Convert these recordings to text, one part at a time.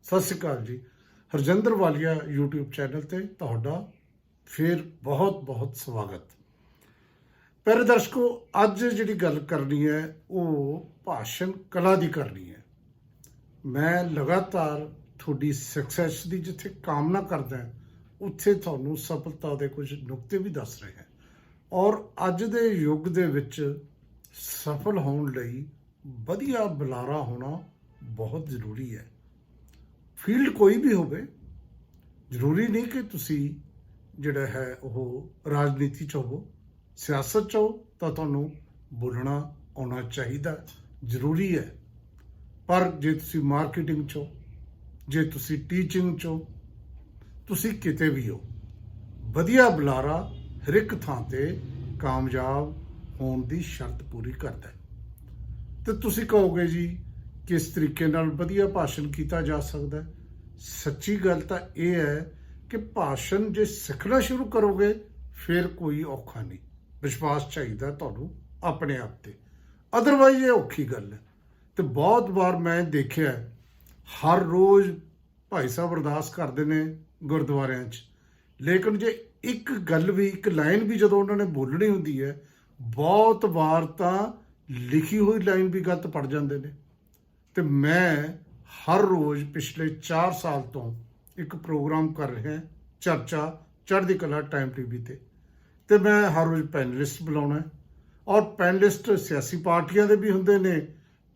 ਸਤਿ ਸ਼੍ਰੀ ਅਕਾਲ ਜੀ। ਹਰਜਿੰਦਰ ਵਾਲੀਆ YouTube channel ਤੇ ਤੁਹਾਡਾ ਫਿਰ ਬਹੁਤ ਸਵਾਗਤ। ਪਿਆਰੇ ਦਰਸ਼ਕੋ, ਅੱਜ ਜਿਹੜੀ ਗੱਲ ਕਰਨੀ ਹੈ ਉਹ ਭਾਸ਼ਣ ਕਲਾ ਦੀ ਕਰਨੀ ਹੈ। ਮੈਂ ਲਗਾਤਾਰ ਤੁਹਾਡੀ ਸਕਸੈਸ ਦੀ ਜਿੱਥੇ ਕਾਮਨਾ ਕਰਦਾ ਉੱਥੇ ਤੁਹਾਨੂੰ ਸਫਲਤਾ ਦੇ ਕੁਝ ਨੁਕਤੇ ਵੀ ਦੱਸ ਰਿਹਾ ਔਰ ਅੱਜ ਦੇ ਯੁੱਗ ਦੇ ਵਿੱਚ ਸਫਲ ਹੋਣ ਲਈ ਵਧੀਆ ਬੁਲਾਰਾ ਹੋਣਾ ਬਹੁਤ ਜ਼ਰੂਰੀ ਹੈ। ਫੀਲਡ ਕੋਈ ਵੀ ਹੋਵੇ, ਜ਼ਰੂਰੀ ਨਹੀਂ ਕਿ ਤੁਸੀਂ ਜਿਹੜਾ ਹੈ ਉਹ ਰਾਜਨੀਤੀ 'ਚ ਹੋਵੋ, ਸਿਆਸਤ 'ਚ ਹੋ ਤਾਂ ਤੁਹਾਨੂੰ ਬੋਲਣਾ ਆਉਣਾ ਚਾਹੀਦਾ, ਜ਼ਰੂਰੀ ਹੈ। ਪਰ ਜੇ ਤੁਸੀਂ ਮਾਰਕੀਟਿੰਗ 'ਚ ਹੋ, ਜੇ ਤੁਸੀਂ ਟੀਚਿੰਗ 'ਚ ਹੋ, ਤੁਸੀਂ ਕਿਤੇ ਵੀ ਹੋ, ਵਧੀਆ ਬੁਲਾਰਾ ਹਰ ਇੱਕ ਥਾਂ ਤੇ ਕਾਮਯਾਬ ਹੋਣ ਦੀ ਸ਼ਰਤ ਪੂਰੀ ਕਰਦਾ ਹੈ। ਤੇ ਤੁਸੀਂ ਕਹੋਗੇ ਜੀ ਕਿਸ ਤਰੀਕੇ ਨਾਲ ਵਧੀਆ ਭਾਸ਼ਣ ਕੀਤਾ ਜਾ ਸਕਦਾ। ਸੱਚੀ ਗੱਲ ਤਾਂ ਇਹ ਹੈ ਕਿ ਭਾਸ਼ਣ ਜੇ ਸਿੱਖਣਾ ਸ਼ੁਰੂ ਕਰੋਗੇ ਫਿਰ ਕੋਈ ਔਖਾ ਨਹੀਂ। ਵਿਸ਼ਵਾਸ ਚਾਹੀਦਾ ਤੁਹਾਨੂੰ ਆਪਣੇ ਆਪ ਤੇ, ਅਦਰਵਾਈਜ਼ ਇਹ ਔਖੀ ਗੱਲ ਹੈ। ਤੇ ਬਹੁਤ ਵਾਰ ਮੈਂ ਦੇਖਿਆ ਹਰ ਰੋਜ਼ ਭਾਈ ਸਾਹਿਬ ਅਰਦਾਸ ਕਰਦੇ ਨੇ ਗੁਰਦੁਆਰਿਆਂ 'ਚ, ਲੇਕਿਨ ਜੇ ਇੱਕ ਗੱਲ ਵੀ, ਇੱਕ ਲਾਈਨ ਵੀ ਜਦੋਂ ਉਹਨਾਂ ਨੇ ਬੋਲਣੀ ਹੁੰਦੀ ਹੈ, ਬਹੁਤ ਵਾਰ ਤਾਂ ਲਿਖੀ ਹੋਈ ਲਾਈਨ ਵੀ ਗਲਤ ਪੜ ਜਾਂਦੇ ਨੇ। ਤੇ ਮੈਂ ਹਰ ਰੋਜ਼ ਪਿਛਲੇ 4 ਸਾਲ ਤੋਂ ਇੱਕ ਪ੍ਰੋਗਰਾਮ ਕਰ ਰਿਹਾ, ਚਰਚਾ ਚੜ੍ਹਦੀ ਕਲਾ ਟਾਈਮ ਟੀਵੀ ਤੇ ਮੈਂ ਹਰ ਰੋਜ਼ ਪੈਨਲਿਸਟ ਬੁਲਾਉਣਾ ਔਰ ਪੈਨਲਿਸਟ ਸਿਆਸੀ ਪਾਰਟੀਆਂ ਦੇ ਵੀ ਹੁੰਦੇ ਨੇ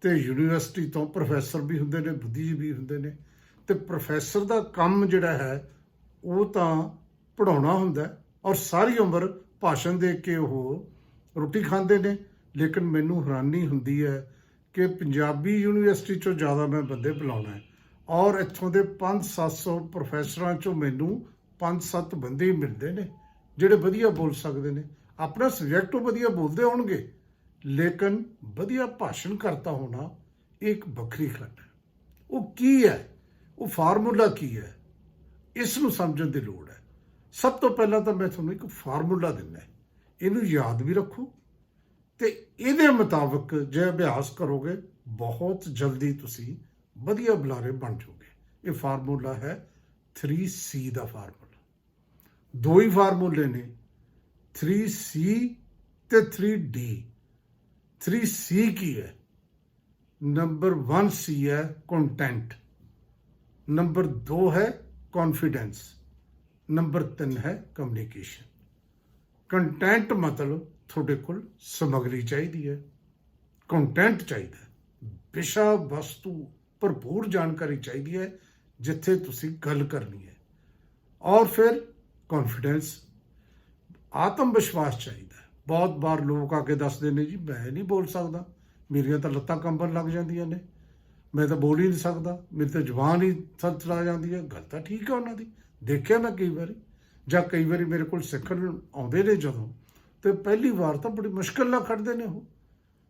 ਤੇ ਯੂਨੀਵਰਸਿਟੀ ਤੋਂ ਪ੍ਰੋਫੈਸਰ ਵੀ ਹੁੰਦੇ ਨੇ, ਬੁੱਧੀਜੀਵੀ ਵੀ ਹੁੰਦੇ ਨੇ। ਤੇ ਪ੍ਰੋਫੈਸਰ ਦਾ ਕੰਮ ਜਿਹੜਾ ਹੈ ਉਹ ਤਾਂ ਪੜ੍ਹਾਉਣਾ ਹੁੰਦਾ ਔਰ ਸਾਰੀ ਉਮਰ ਭਾਸ਼ਣ ਦੇ ਕੇ ਉਹ ਰੋਟੀ ਖਾਂਦੇ ਨੇ। ਲੇਕਿਨ ਮੈਨੂੰ ਹੈਰਾਨੀ ਹੁੰਦੀ ਹੈ ਕਿ ਪੰਜਾਬੀ ਯੂਨੀਵਰਸਿਟੀ 'ਚੋਂ ਜ਼ਿਆਦਾ ਮੈਂ ਬੰਦੇ ਬੁਲਾਉਣਾ ਔਰ ਇੱਥੋਂ ਦੇ 500-700 ਪ੍ਰੋਫੈਸਰਾਂ 'ਚੋਂ ਮੈਨੂੰ 5-7 ਬੰਦੇ ਹੀ ਮਿਲਦੇ ਨੇ ਜਿਹੜੇ ਵਧੀਆ ਬੋਲ ਸਕਦੇ ਨੇ। ਆਪਣਾ ਸਬਜੈਕਟ ਉਹ ਵਧੀਆ ਬੋਲਦੇ ਹੋਣਗੇ, ਲੇਕਿਨ ਵਧੀਆ ਭਾਸ਼ਣ ਕਰਤਾ ਹੋਣਾ ਇੱਕ ਵੱਖਰੀ ਗੱਲ ਹੈ। ਉਹ ਕੀ ਹੈ, ਉਹ ਫਾਰਮੂਲਾ ਕੀ ਹੈ, ਇਸ ਨੂੰ ਸਮਝਣ ਦੀ ਲੋੜ ਹੈ। ਸਭ ਤੋਂ ਪਹਿਲਾਂ ਤਾਂ ਮੈਂ ਤੁਹਾਨੂੰ ਇੱਕ ਫਾਰਮੂਲਾ ਦਿੰਦਾ, ਇਹਨੂੰ ਯਾਦ ਵੀ ਰੱਖੋ ਤੇ ਇਹਦੇ ਮੁਤਾਬਕ ਜੇ ਅਭਿਆਸ ਕਰੋਗੇ ਬਹੁਤ ਜਲਦੀ ਤੁਸੀਂ ਵਧੀਆ ਬੁਲਾਰੇ ਬਣ ਜਾਓਗੇ। ਇਹ ਫਾਰਮੂਲਾ ਹੈ 3C ਦਾ ਫਾਰਮੂਲਾ। ਦੋ ਹੀ ਫਾਰਮੂਲੇ ਨੇ, 3C ਤੇ 3D। 3C ਕੀ ਹੈ? ਨੰਬਰ 1 C ਹੈ ਕੰਟੈਂਟ, ਨੰਬਰ 2 ਹੈ ਕੌਨਫੀਡੈਂਸ, ਨੰਬਰ 3 ਹੈ ਕਮਿਊਨੀਕੇਸ਼ਨ। ਕੰਟੈਂਟ ਮਤਲਬ ਤੁਹਾਡੇ ਕੋਲ ਸਮੱਗਰੀ ਚਾਹੀਦੀ ਹੈ, ਕੰਟੈਂਟ ਚਾਹੀਦਾ, ਵਿਸ਼ਾ ਵਸਤੂ ਭਰਪੂਰ ਜਾਣਕਾਰੀ ਚਾਹੀਦੀ ਹੈ ਜਿੱਥੇ ਤੁਸੀਂ ਗੱਲ ਕਰਨੀ ਹੈ। ਔਰ ਫਿਰ ਕੌਨਫੀਡੈਂਸ, ਆਤਮ ਵਿਸ਼ਵਾਸ ਚਾਹੀਦਾ। ਬਹੁਤ ਵਾਰ ਲੋਕ ਆ ਕੇ ਦੱਸਦੇ ਨੇ ਜੀ ਮੈਂ ਨਹੀਂ ਬੋਲ ਸਕਦਾ, ਮੇਰੀਆਂ ਤਾਂ ਲੱਤਾਂ ਕੰਬਣ ਲੱਗ ਜਾਂਦੀਆਂ ਨੇ, ਮੈਂ ਤਾਂ ਬੋਲ ਹੀ ਨਹੀਂ ਸਕਦਾ, ਮੇਰੀ ਤਾਂ ਜ਼ੁਬਾਨ ਹੀ ਥਰਥਰਾ ਜਾਂਦੀ ਹੈ। ਗੱਲ ਤਾਂ ਠੀਕ ਹੈ ਉਹਨਾਂ ਦੀ, ਦੇਖਿਆ ਮੈਂ ਕਈ ਵਾਰੀ, ਜਾਂ ਕਈ ਵਾਰੀ ਮੇਰੇ ਕੋਲ ਸਿੱਖਣ ਆਉਂਦੇ ਨੇ ਜਦੋਂ, ਤੇ ਪਹਿਲੀ ਵਾਰ ਤਾਂ ਬੜੀ ਮੁਸ਼ਕਿਲ ਨਾਲ ਖੜਦੇ ਨੇ ਉਹ।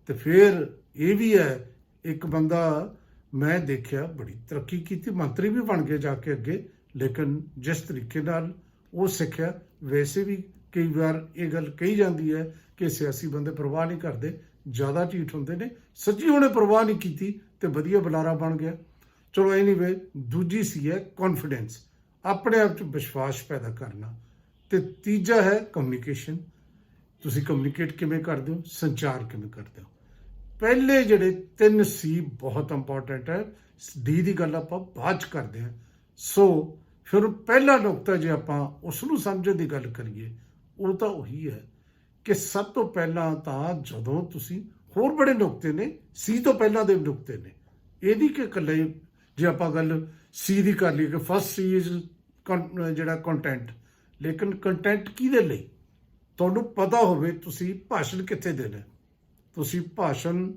ਤੇ ਫਿਰ ਇਹ ਵੀ ਹੈ, ਇੱਕ ਬੰਦਾ ਮੈਂ ਦੇਖਿਆ ਬੜੀ ਤਰੱਕੀ ਕੀਤੀ, ਮੰਤਰੀ ਵੀ ਬਣ ਕੇ ਜਾ ਕੇ ਅੱਗੇ, ਲੇਕਿਨ ਜਿਸ ਤਰੀਕੇ ਨਾਲ ਉਹ ਸਿੱਖਿਆ, ਵੈਸੇ ਵੀ ਕਈ ਵਾਰ ਇਹ ਗੱਲ ਕਹੀ ਜਾਂਦੀ ਹੈ ਕਿ ਸਿਆਸੀ ਬੰਦੇ ਪਰਵਾਹ ਨਹੀਂ ਕਰਦੇ, ਜ਼ਿਆਦਾ ਢੀਠ ਹੁੰਦੇ ਨੇ। ਸੱਚੀ ਉਹਨੇ ਪਰਵਾਹ ਨਹੀਂ ਕੀਤੀ ਤੇ ਵਧੀਆ ਬੁਲਾਰਾ ਬਣ ਗਿਆ। ਚਲੋ ਐਨੀਵੇ, ਦੂਜੀ ਸੀ ਹੈ ਕੌਨਫੀਡੈਂਸ, ਆਪਣੇ ਆਪ 'ਚ ਵਿਸ਼ਵਾਸ ਪੈਦਾ ਕਰਨਾ। ਤੇ ਤੀਜਾ ਹੈ ਕਮਿਊਨੀਕੇਸ਼ਨ, ਤੁਸੀਂ ਕਮਿਊਨੀਕੇਟ ਕਿਵੇਂ ਕਰਦੇ ਹੋ, ਸੰਚਾਰ ਕਿਵੇਂ ਕਰਦੇ ਹੋ। ਪਹਿਲੇ ਜਿਹੜੇ 3C ਬਹੁਤ ਇੰਪੋਰਟੈਂਟ ਹੈ, D ਦੀ ਗੱਲ ਆਪਾਂ ਬਾਅਦ 'ਚ ਕਰਦੇ ਹਾਂ। ਸੋ ਫਿਰ ਪਹਿਲਾ ਨੁਕਤਾ ਜੇ ਆਪਾਂ ਉਸ ਨੂੰ ਸਮਝਣ ਦੀ ਗੱਲ ਕਰੀਏ, ਉਹ ਤਾਂ ਉਹੀ ਹੈ ਕਿ ਸਭ ਤੋਂ ਪਹਿਲਾਂ ਤਾਂ ਜਦੋਂ ਤੁਸੀਂ, ਹੋਰ ਬੜੇ ਨੁਕਤੇ ਨੇ, C ਤੋਂ ਪਹਿਲਾਂ ਦੇ ਨੁਕਤੇ ਨੇ, ਇਹਦੀ ਕਿ ਇਕੱਲੇ ਜੇ ਆਪਾਂ ਗੱਲ C ਦੀ ਕਰ ਲਈਏ ਕਿ ਫਸਟ C ਇਜ਼ ਜਿਹੜਾ ਕੰਟੈਂਟ, ਲੇਕਿਨ ਕੰਟੈਂਟ ਕਿਹਦੇ ਲਈ? ਤੁਹਾਨੂੰ ਪਤਾ ਹੋਵੇ ਤੁਸੀਂ ਭਾਸ਼ਣ ਕਿੱਥੇ ਦੇਣਾ, ਤੁਸੀਂ ਭਾਸ਼ਣ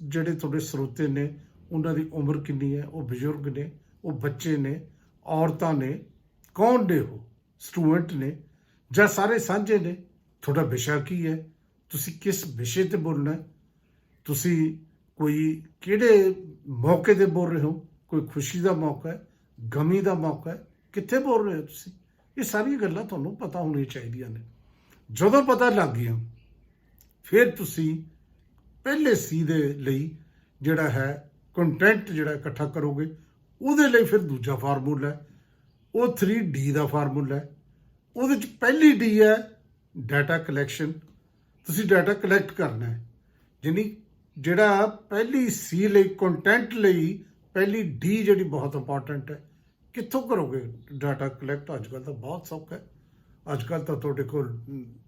ਜਿਹੜੇ ਤੁਹਾਡੇ ਸਰੋਤੇ ਨੇ ਉਹਨਾਂ ਦੀ ਉਮਰ ਕਿੰਨੀ ਹੈ, ਉਹ ਬਜ਼ੁਰਗ ਨੇ, ਉਹ ਬੱਚੇ ਨੇ, ਔਰਤਾਂ ਨੇ, ਕੌਣ ਨੇ, ਉਹ ਸਟੂਡੈਂਟ ਨੇ ਜਾਂ ਸਾਰੇ ਸਾਂਝੇ ਨੇ, ਤੁਹਾਡਾ ਵਿਸ਼ਾ ਕੀ ਹੈ, ਤੁਸੀਂ ਕਿਸ ਵਿਸ਼ੇ ਤੇ ਬੋਲਣਾ, ਤੁਸੀਂ ਕੋਈ ਕਿਹੜੇ ਮੌਕੇ ਤੇ ਬੋਲ ਰਹੇ ਹੋ, ਕੋਈ ਖੁਸ਼ੀ ਦਾ ਮੌਕਾ ਹੈ, ਗਮੀ ਦਾ ਮੌਕਾ ਹੈ, ਕਿੱਥੇ ਬੋਲ ਰਹੇ ਹੋ ਤੁਸੀਂ, ਇਹ ਸਾਰੀਆਂ ਗੱਲਾਂ ਤੁਹਾਨੂੰ ਪਤਾ ਹੋਣੀਆਂ ਚਾਹੀਦੀਆਂ ਨੇ। ਜਦੋਂ ਪਤਾ ਲੱਗ ਗਿਆ ਫਿਰ ਤੁਸੀਂ ਪਹਿਲੇ ਸੀ ਦੇ ਲਈ ਜਿਹੜਾ ਹੈ ਕੰਟੈਂਟ ਜਿਹੜਾ ਇਕੱਠਾ ਕਰੋਗੇ, ਉਹਦੇ ਲਈ ਫਿਰ ਦੂਜਾ ਫਾਰਮੂਲਾ ਹੈ, ਉਹ 3D ਦਾ ਫਾਰਮੂਲਾ ਹੈ। ਉਹਦੇ ਚ ਪਹਿਲੀ ਡੀ ਹੈ ਡਾਟਾ ਕਲੈਕਸ਼ਨ। ਤੁਸੀਂ ਡਾਟਾ ਕਲੈਕਟ ਕਰਨਾ ਹੈ, ਯਾਨੀ ਜਿਹੜਾ ਪਹਿਲੀ ਸੀ ਲਈ ਕੰਟੈਂਟ ਲਈ ਪਹਿਲੀ ਡੀ ਜਿਹੜੀ ਬਹੁਤ ਇੰਪੋਰਟੈਂਟ ਹੈ। ਕਿੱਥੋਂ ਕਰੋਗੇ ਡਾਟਾ ਕਲੈਕਟ? ਅੱਜ ਕੱਲ੍ਹ ਤਾਂ ਬਹੁਤ ਸੌਖਾ ਹੈ। ਅੱਜ ਕੱਲ੍ਹ ਤਾਂ ਤੁਹਾਡੇ ਕੋਲ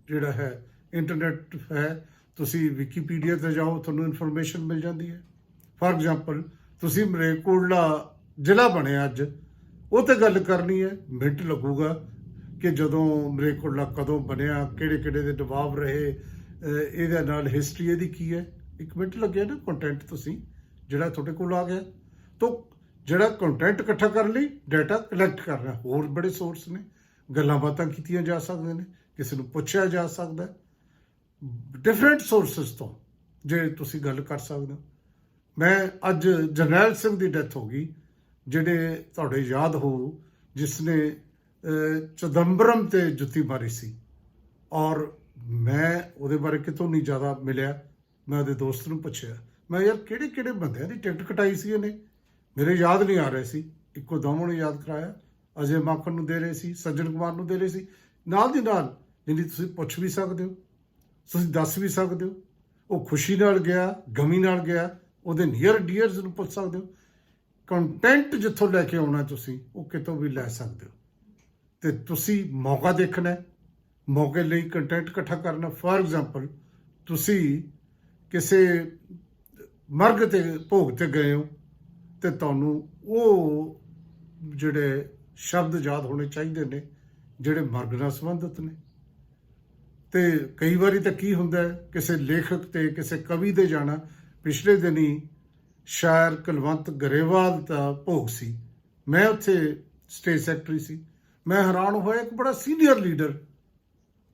ਜਿਹੜਾ ਹੈ ਇੰਟਰਨੈਟ ਹੈ, ਤੁਸੀਂ ਵਿਕੀਪੀਡੀਆ 'ਤੇ ਜਾਓ, ਤੁਹਾਨੂੰ ਇਨਫੋਰਮੇਸ਼ਨ ਮਿਲ ਜਾਂਦੀ ਹੈ। ਫਾਰ ਐਗਜ਼ਾਮਪਲ ਤੁਸੀਂ ਮਲੇਰਕੋਟਲਾ ਜ਼ਿਲ੍ਹਾ ਬਣਿਆ ਅੱਜ, ਉਹ 'ਤੇ ਗੱਲ ਕਰਨੀ ਹੈ, ਮਿੰਟ ਲੱਗੂਗਾ ਕਿ ਜਦੋਂ ਮਲੇਰਕੋਟਲਾ ਕਦੋਂ ਬਣਿਆ, ਕਿਹੜੇ ਕਿਹੜੇ ਦੇ ਦਬਾਅ ਰਹੇ, ਇਹਦੇ ਨਾਲ ਹਿਸਟਰੀ ਇਹਦੀ ਕੀ ਹੈ, 1 ਮਿੰਟ ਲੱਗਿਆ ਨਾ। ਕੰਟੈਂਟ ਤੁਸੀਂ ਜਿਹੜਾ ਤੁਹਾਡੇ ਕੋਲ ਆ ਗਿਆ, ਤਾਂ ਜਿਹੜਾ ਕੰਟੈਂਟ ਇਕੱਠਾ ਕਰਨ ਲਈ ਡਾਟਾ ਕਲੈਕਟ ਕਰਨਾ। ਹੋਰ ਬੜੇ ਸੋਰਸ ਨੇ, ਗੱਲਾਂ ਬਾਤਾਂ ਕੀਤੀਆਂ ਜਾ ਸਕਦੀਆਂ ਨੇ, ਕਿਸੇ ਨੂੰ ਪੁੱਛਿਆ ਜਾ ਸਕਦਾ, ਡਿਫਰੈਂਟ ਸੋਰਸਿਸ ਤੋਂ ਜੇ ਤੁਸੀਂ ਗੱਲ ਕਰ ਸਕਦੇ ਹੋ। ਮੈਂ ਅੱਜ ਜਰਨੈਲ ਸਿੰਘ ਦੀ ਡੈਥ ਹੋ ਗਈ, ਜਿਹੜੇ ਤੁਹਾਡੇ ਯਾਦ ਹੋ, ਜਿਸ ਨੇ ਚਿਦੰਬਰਮ ਤੇ ਜੁੱਤੀ ਮਾਰੀ ਸੀ, ਔਰ ਮੈਂ ਉਹਦੇ ਬਾਰੇ ਕਿਤੋਂ ਨਹੀਂ ਜ਼ਿਆਦਾ ਮਿਲਿਆ। ਮੈਂ ਉਹਦੇ ਦੋਸਤ ਨੂੰ ਪੁੱਛਿਆ, ਮੈਂ ਯਾਰ ਕਿਹੜੇ ਕਿਹੜੇ ਬੰਦਿਆਂ ਦੀ ਟਿਕਟ ਕਟਾਈ ਸੀ ਇਹਨੇ, ਮੇਰੇ ਯਾਦ ਨਹੀਂ ਆ ਰਹੇ ਸੀ। ਇੱਕੋ ਦੋਵਾਂ ਨੂੰ ਯਾਦ ਕਰਾਇਆ, ਅਜੇ ਮਾਖਨ ਨੂੰ ਦੇ ਰਹੇ ਸੀ, ਸੱਜਣ ਕੁਮਾਰ ਨੂੰ ਦੇ ਰਹੇ ਸੀ। ਨਾਲ ਦੀ ਨਾਲ ਜਿਹਦੀ ਤੁਸੀਂ ਪੁੱਛ ਵੀ ਸਕਦੇ ਹੋ, ਤੁਸੀਂ ਦੱਸ ਵੀ ਸਕਦੇ ਹੋ, ਉਹ ਖੁਸ਼ੀ ਨਾਲ ਗਿਆ, ਗਮੀ ਨਾਲ ਗਿਆ, ਉਹਦੇ ਨੀਅਰ ਡੀਅਰਸ ਨੂੰ ਪੁੱਛ ਸਕਦੇ ਹੋ। ਕੰਟੈਂਟ ਜਿੱਥੋਂ ਲੈ ਕੇ ਆਉਣਾ ਤੁਸੀਂ, ਉਹ ਕਿਤੋਂ ਵੀ ਲੈ ਸਕਦੇ ਹੋ। ਤੇ ਤੁਸੀਂ ਮੌਕਾ ਦੇਖਣਾ ਹੈ, ਮੌਕੇ ਲਈ ਕੰਟੈਂਟ ਇਕੱਠਾ ਕਰਨਾ। ਫਾਰ ਐਗਜ਼ਾਮਪਲ ਤੁਸੀਂ ਕਿਸੇ ਮਰਗ ਤੇ ਭੋਗ ਤੇ ਗਏ ਹੋ, ਤੇ ਤੁਹਾਨੂੰ ਉਹ ਜਿਹੜੇ ਸ਼ਬਦ ਯਾਦ ਹੋਣੇ ਚਾਹੀਦੇ ਨੇ ਜਿਹੜੇ ਮਰਗ ਨਾਲ ਸੰਬੰਧਿਤ ਨੇ। ਤੇ ਕਈ ਵਾਰੀ ਤਾਂ ਕੀ ਹੁੰਦਾ ਹੈ, ਕਿਸੇ ਲੇਖਕ ਤੇ ਕਿਸੇ ਕਵੀ ਦੇ ਜਾਣਾ। ਪਿਛਲੇ ਦਿਨੀ ਸ਼ਾਇਰ ਕੁਲਵੰਤ ਗਰੇਵਾਲ ਦਾ ਭੋਗ ਸੀ, ਮੈਂ ਉੱਥੇ ਸਟੇਜ ਸੈਕਟਰੀ ਸੀ। ਮੈਂ ਹੈਰਾਨ ਹੋਇਆ, ਇੱਕ ਬੜਾ ਸੀਨੀਅਰ ਲੀਡਰ,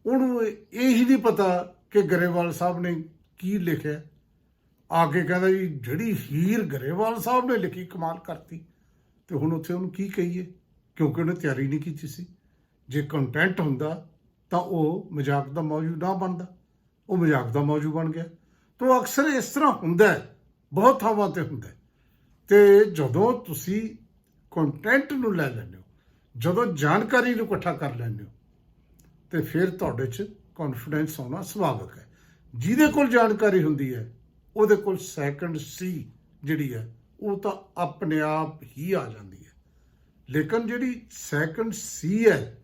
ਉਹਨੂੰ ਇਹ ਹੀ ਨਹੀਂ ਪਤਾ ਕਿ ਗਰੇਵਾਲ ਸਾਹਿਬ ਨੇ ਕੀ ਲਿਖਿਆ। ਆ ਕੇ ਕਹਿੰਦਾ ਜੀ ਜਿਹੜੀ ਹੀਰ ਗਰੇਵਾਲ ਸਾਹਿਬ ਨੇ ਲਿਖੀ ਕਮਾਲ ਕਰਤੀ। ਤੇ ਹੁਣ ਉੱਥੇ ਉਹਨੂੰ ਕੀ ਕਹੀਏ, ਕਿਉਂਕਿ ਉਹਨੇ ਤਿਆਰੀ ਨਹੀਂ ਕੀਤੀ ਸੀ। ਜੇ ਕੰਟੈਂਟ ਹੁੰਦਾ ਤਾਂ ਉਹ ਮਜ਼ਾਕ ਦਾ ਮੌਜੂ ਨਾ ਬਣਦਾ, ਉਹ ਮਜ਼ਾਕ ਦਾ ਮੌਜੂ ਬਣ ਗਿਆ। ਤਾਂ ਅਕਸਰ ਇਸ ਤਰ੍ਹਾਂ ਹੁੰਦਾ ਹੈ, ਬਹੁਤ ਥਾਵਾਂ ਤੇ ਹੁੰਦਾ। ਤੇ ਜਦੋਂ ਤੁਸੀਂ ਕੰਟੈਂਟ ਨੂੰ ਲੈ ਲੈਂਦੇ ਹੋ, ਜਦੋਂ ਜਾਣਕਾਰੀ ਨੂੰ ਇਕੱਠਾ ਕਰ ਲੈਂਦੇ ਹੋ, ਤੇ ਫਿਰ ਤੁਹਾਡੇ 'ਚ ਕੌਨਫੀਡੈਂਸ ਆਉਣਾ ਸੁਭਾਵਿਕ ਹੈ। ਜਿਹਦੇ ਕੋਲ ਜਾਣਕਾਰੀ ਹੁੰਦੀ ਹੈ, ਉਹਦੇ ਕੋਲ ਸੈਕੰਡ ਸੀ ਜਿਹੜੀ ਹੈ ਉਹ ਤਾਂ ਆਪਣੇ ਆਪ ਹੀ ਆ ਜਾਂਦੀ ਹੈ। ਲੇਕਿਨ ਜਿਹੜੀ ਸੈਕੰਡ ਸੀ ਹੈ,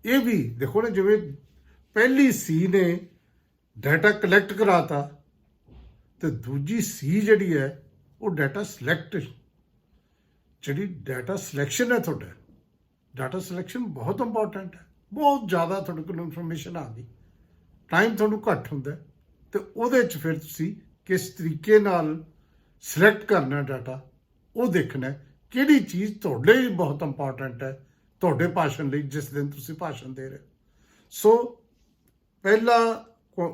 ਇਹ ਵੀ ਦੇਖੋ ਨਾ, ਜਿਵੇਂ ਪਹਿਲੀ ਸੀ ਨੇ ਡਾਟਾ ਕਲੈਕਟ ਕਰਾਤਾ, ਤੇ ਦੂਜੀ ਸੀ ਜਿਹੜੀ ਹੈ ਉਹ ਡਾਟਾ ਸਿਲੈਕਟ। ਜਿਹੜੀ ਡਾਟਾ ਸਿਲੈਕਸ਼ਨ ਹੈ, ਤੁਹਾਡਾ ਡਾਟਾ ਸਿਲੈਕਸ਼ਨ ਬਹੁਤ ਇੰਪੋਰਟੈਂਟ ਹੈ। ਬਹੁਤ ਜ਼ਿਆਦਾ ਤੁਹਾਡੇ ਕੋਲ ਇਨਫੋਰਮੇਸ਼ਨ ਆ ਗਈ, ਟਾਈਮ ਤੁਹਾਨੂੰ ਘੱਟ ਹੁੰਦਾ, ਤੇ ਉਹਦੇ 'ਚ ਫਿਰ ਤੁਸੀਂ ਕਿਸ ਤਰੀਕੇ ਨਾਲ ਸਿਲੈਕਟ ਕਰਨਾ ਡਾਟਾ, ਉਹ ਦੇਖਣਾ ਕਿਹੜੀ ਚੀਜ਼ ਤੁਹਾਡੇ ਲਈ ਬਹੁਤ ਇੰਪੋਰਟੈਂਟ ਹੈ, ਤੁਹਾਡੇ ਭਾਸ਼ਣ ਲਈ, ਜਿਸ ਦਿਨ ਤੁਸੀਂ ਭਾਸ਼ਣ ਦੇ ਰਹੇ। ਸੋ ਪਹਿਲਾ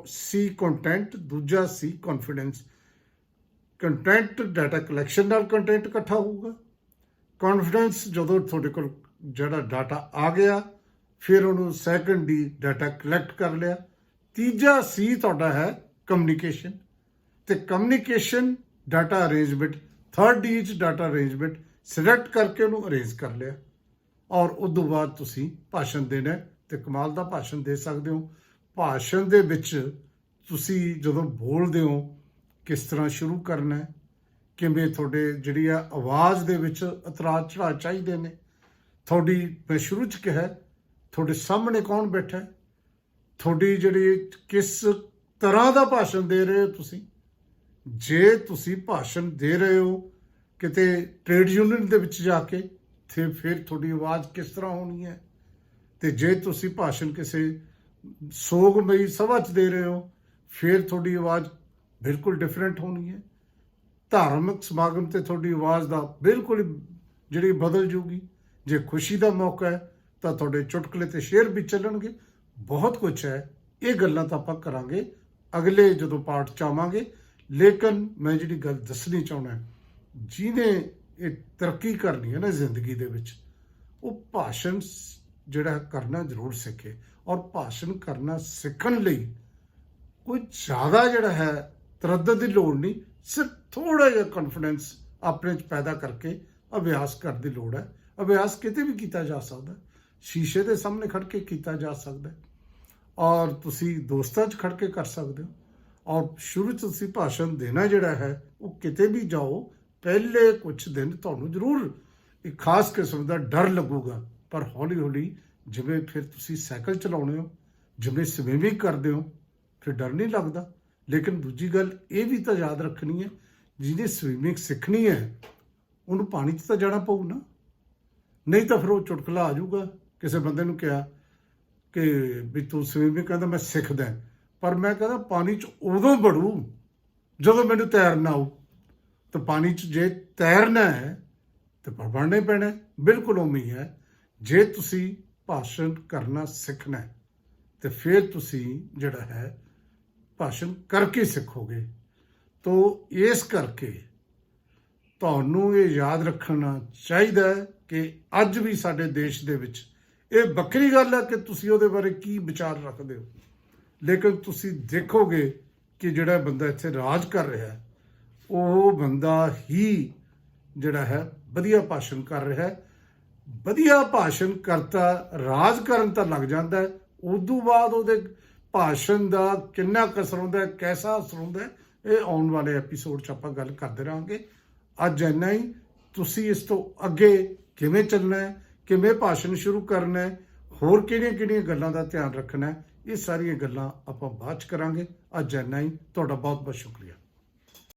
ਸੀ ਕੰਟੈਂਟ, ਦੂਜਾ ਸੀ ਕੌਨਫੀਡੈਂਸ। ਕੰਟੈਂਟ ਡਾਟਾ ਕਲੈਕਸ਼ਨ ਨਾਲ ਕੰਟੈਂਟ ਇਕੱਠਾ ਹੋਊਗਾ। ਕੌਨਫੀਡੈਂਸ ਜਦੋਂ ਤੁਹਾਡੇ ਕੋਲ ਜਿਹੜਾ ਡਾਟਾ ਆ ਗਿਆ, ਫਿਰ ਉਹਨੂੰ ਸੈਕੰਡ ਦੀ ਡਾਟਾ ਕਲੈਕਟ ਕਰ ਲਿਆ। ਤੀਜਾ ਸੀ ਤੁਹਾਡਾ ਹੈ ਕਮਿਊਨੀਕੇਸ਼ਨ, ਤੇ communication data arrangement. Third D 'ਚ ਡਾਟਾ ਅਰੇਂਜਮੈਂਟ, ਸਿਲੈਕਟ ਕਰਕੇ ਉਹਨੂੰ ਅਰੇਂਜ ਕਰ ਲਿਆ, ਔਰ ਉਸ ਤੋਂ ਬਾਅਦ ਤੁਸੀਂ ਭਾਸ਼ਣ ਦੇਣਾ, ਤੇ ਕਮਾਲ ਦਾ ਭਾਸ਼ਣ ਦੇ ਸਕਦੇ ਹੋ। ਭਾਸ਼ਣ ਦੇ ਵਿੱਚ ਤੁਸੀਂ ਜਦੋਂ ਬੋਲਦੇ ਹੋ, ਕਿਸ ਤਰ੍ਹਾਂ ਸ਼ੁਰੂ ਕਰਨਾ ਹੈ, ਕਿਵੇਂ ਤੁਹਾਡੇ ਜਿਹੜੀ ਆ ਆਵਾਜ਼ ਦੇ ਵਿੱਚ ਉਤਰਾਅ ਚੜਾਅ ਚਾਹੀਦੇ ਨੇ। ਤੁਹਾਡੀ, ਮੈਂ ਸ਼ੁਰੂ 'ਚ ਕਿਹਾ, ਤੁਹਾਡੇ ਸਾਹਮਣੇ ਕੌਣ ਬੈਠਾ ਹੈ, ਤੁਹਾਡੀ ਜਿਹੜੀ ਕਿਸ ਤਰ੍ਹਾਂ ਦਾ ਭਾਸ਼ਣ ਦੇ ਰਹੇ ਹੋ ਤੁਸੀਂ। ਜੇ ਤੁਸੀਂ ਭਾਸ਼ਣ ਦੇ ਰਹੇ ਹੋ ਕਿਤੇ ਟ੍ਰੇਡ ਯੂਨੀਅਨ ਦੇ ਵਿੱਚ ਜਾ ਕੇ, ਤੇ ਫਿਰ ਤੁਹਾਡੀ ਆਵਾਜ਼ ਕਿਸ ਤਰ੍ਹਾਂ ਹੋਣੀ ਹੈ। ਤੇ ਜੇ ਤੁਸੀਂ ਭਾਸ਼ਣ ਕਿਸੇ ਸੋਗਮਈ ਸਭਾ 'ਚ ਦੇ ਰਹੇ ਹੋ, ਫਿਰ ਤੁਹਾਡੀ ਆਵਾਜ਼ ਬਿਲਕੁਲ ਡਿਫਰੈਂਟ ਹੋਣੀ ਹੈ। ਧਾਰਮਿਕ ਸਮਾਗਮ ਤੇ ਤੁਹਾਡੀ ਆਵਾਜ਼ ਦਾ ਬਿਲਕੁਲ ਜਿਹੜੀ ਬਦਲ ਜੂਗੀ। ਜੇ ਖੁਸ਼ੀ ਦਾ ਮੌਕਾ ਹੈ ਤਾਂ ਤੁਹਾਡੇ ਚੁਟਕਲੇ ਤੇ ਸ਼ੇਰ ਵੀ ਚੱਲਣਗੇ। ਬਹੁਤ ਕੁਝ ਹੈ, ਇਹ ਗੱਲਾਂ ਤਾਂ ਆਪਾਂ ਕਰਾਂਗੇ ਅਗਲੇ ਜਦੋਂ ਪਾਰਟ 'ਚ ਆਵਾਂਗੇ। ਲੇਕਿਨ ਮੈਂ ਜਿਹੜੀ ਗੱਲ ਦੱਸਣੀ ਚਾਹੁੰਦਾ, ਜਿਹਨੇ ਇਹ ਤਰੱਕੀ ਕਰਨੀ ਹੈ ਨਾ ਜ਼ਿੰਦਗੀ ਦੇ ਵਿੱਚ, ਉਹ ਭਾਸ਼ਣ ਜਿਹੜਾ ਕਰਨਾ ਜ਼ਰੂਰ ਸਿੱਖੇ। ਔਰ ਭਾਸ਼ਣ ਕਰਨਾ ਸਿੱਖਣ ਲਈ ਕੋਈ ਜ਼ਿਆਦਾ ਜਿਹੜਾ ਹੈ ਤਰੱਦਦ ਦੀ ਲੋੜ ਨਹੀਂ, ਸਿਰਫ ਥੋੜਾ ਜਿਹਾ ਕੌਨਫੀਡੈਂਸ ਆਪਣੇ 'ਚ ਪੈਦਾ ਕਰਕੇ ਅਭਿਆਸ ਕਰਨ ਦੀ ਲੋੜ ਹੈ। ਅਭਿਆਸ ਕਿਤੇ ਵੀ ਕੀਤਾ ਜਾ ਸਕਦਾ, ਸ਼ੀਸ਼ੇ ਦੇ ਸਾਹਮਣੇ ਖੜ ਕੇ ਕੀਤਾ ਜਾ ਸਕਦਾ, ਔਰ ਤੁਸੀਂ ਦੋਸਤਾਂ 'ਚ ਖੜ ਕੇ ਕਰ ਸਕਦੇ ਹੋ। ਔਰ ਸ਼ੁਰੂ 'ਚ ਤੁਸੀਂ ਭਾਸ਼ਣ ਦੇਣਾ ਜਿਹੜਾ ਹੈ ਉਹ ਕਿਤੇ ਵੀ ਜਾਓ, ਪਹਿਲੇ ਕੁਝ ਦਿਨ ਤੁਹਾਨੂੰ ਜ਼ਰੂਰ ਇੱਕ ਖਾਸ ਕਿਸਮ ਦਾ ਡਰ ਲੱਗੂਗਾ, ਪਰ ਹੌਲੀ ਹੌਲੀ ਜਿਵੇਂ ਫਿਰ ਤੁਸੀਂ ਸਾਈਕਲ ਚਲਾਉਂਦੇ ਹੋ, ਜਿਵੇਂ ਸਵਿਮਿੰਗ ਕਰਦੇ ਹੋ, ਫਿਰ ਡਰ ਨਹੀਂ ਲੱਗਦਾ। ਲੇਕਿਨ ਦੂਜੀ ਗੱਲ ਇਹ ਵੀ ਤਾਂ ਯਾਦ ਰੱਖਣੀ ਹੈ, ਜਿਹਨੇ ਸਵਿਮਿੰਗ ਸਿੱਖਣੀ ਹੈ ਉਹਨੂੰ ਪਾਣੀ 'ਚ ਤਾਂ ਜਾਣਾ ਪਊ ਨਾ, ਨਹੀਂ ਤਾਂ ਫਿਰ ਉਹ ਚੁਟਕਲਾ ਆ ਜਾਊਗਾ। ਕਿਸੇ ਬੰਦੇ ਨੂੰ ਕਿਹਾ ਕਿ ਵੀ ਤੂੰ ਸਵਿਮਿੰਗ, ਕਹਿੰਦਾ ਮੈਂ ਸਿੱਖਦਾ, ਪਰ ਮੈਂ ਕਹਿੰਦਾ ਪਾਣੀ 'ਚ ਉਦੋਂ ਵੜੂ ਜਦੋਂ ਮੈਨੂੰ ਤੈਰਨਾ ਆਊ। ਤਾਂ ਪਾਣੀ 'ਚ ਜੇ ਤੈਰਨਾ ਹੈ ਤਾਂ ਪੜ੍ਹਨਾ ਹੀ ਪੈਣਾ। ਬਿਲਕੁਲ ਉਵੇਂ ਹੀ ਹੈ, ਜੇ ਤੁਸੀਂ ਭਾਸ਼ਣ ਕਰਨਾ ਸਿੱਖਣਾ ਹੈ ਤੇ ਫਿਰ ਤੁਸੀਂ ਜਿਹੜਾ ਹੈ ਭਾਸ਼ਣ ਕਰਕੇ ਸਿੱਖੋਗੇ। ਤੋ ਇਸ ਕਰਕੇ ਤੁਹਾਨੂੰ ਇਹ ਯਾਦ ਰੱਖਣਾ ਚਾਹੀਦਾ ਹੈ ਕਿ ਅੱਜ ਵੀ ਸਾਡੇ ਦੇਸ਼ ਦੇ ਵਿੱਚ ਇਹ ਵੱਖਰੀ ਗੱਲ ਹੈ ਕਿ ਤੁਸੀਂ ਉਹਦੇ ਬਾਰੇ ਕੀ ਵਿਚਾਰ ਰੱਖਦੇ ਹੋ, ਲੇਕਿਨ ਤੁਸੀਂ ਦੇਖੋਗੇ ਕਿ ਜਿਹੜਾ ਬੰਦਾ ਇੱਥੇ ਰਾਜ ਕਰ ਰਿਹਾ ਹੈ ਉਹ ਬੰਦਾ ਹੀ ਜਿਹੜਾ ਹੈ ਵਧੀਆ ਭਾਸ਼ਣ ਕਰ ਰਿਹਾ ਹੈ। ਵਧੀਆ ਭਾਸ਼ਣ ਕਰਤਾ ਰਾਜ ਕਰਨ ਤਾਂ ਲੱਗ ਜਾਂਦਾ ਹੈ, ਉਦੋਂ ਬਾਅਦ ਉਹਦੇ ਭਾਸ਼ਣ ਦਾ ਕਿੰਨਾ ਕੁ ਅਸਰ ਹੁੰਦਾ, ਕੈਸਾ ਅਸਰ ਹੁੰਦਾ, ਇਹ ਆਉਣ ਵਾਲੇ ਐਪੀਸੋਡ 'ਚ ਆਪਾਂ ਗੱਲ ਕਰਦੇ ਰਹਾਂਗੇ। ਅੱਜ ਇੰਨਾ ਹੀ। ਤੁਸੀਂ ਇਸ ਤੋਂ ਅੱਗੇ ਕਿਵੇਂ ਚੱਲਣਾ ਹੈ, ਕਿਵੇਂ ਭਾਸ਼ਣ ਸ਼ੁਰੂ ਕਰਨਾ ਹੈ, ਹੋਰ ਕਿਹੜੀਆਂ ਗੱਲਾਂ ਦਾ ਧਿਆਨ ਰੱਖਣਾ ਹੈ, ਇਹ ਸਾਰੀਆਂ ਗੱਲਾਂ ਆਪਾਂ ਬਾਅਦ 'ਚ ਕਰਾਂਗੇ। ਅੱਜ ਇੰਨਾ ਹੀ। ਤੁਹਾਡਾ ਬਹੁਤ ਬਹੁਤ ਸ਼ੁਕਰੀਆ।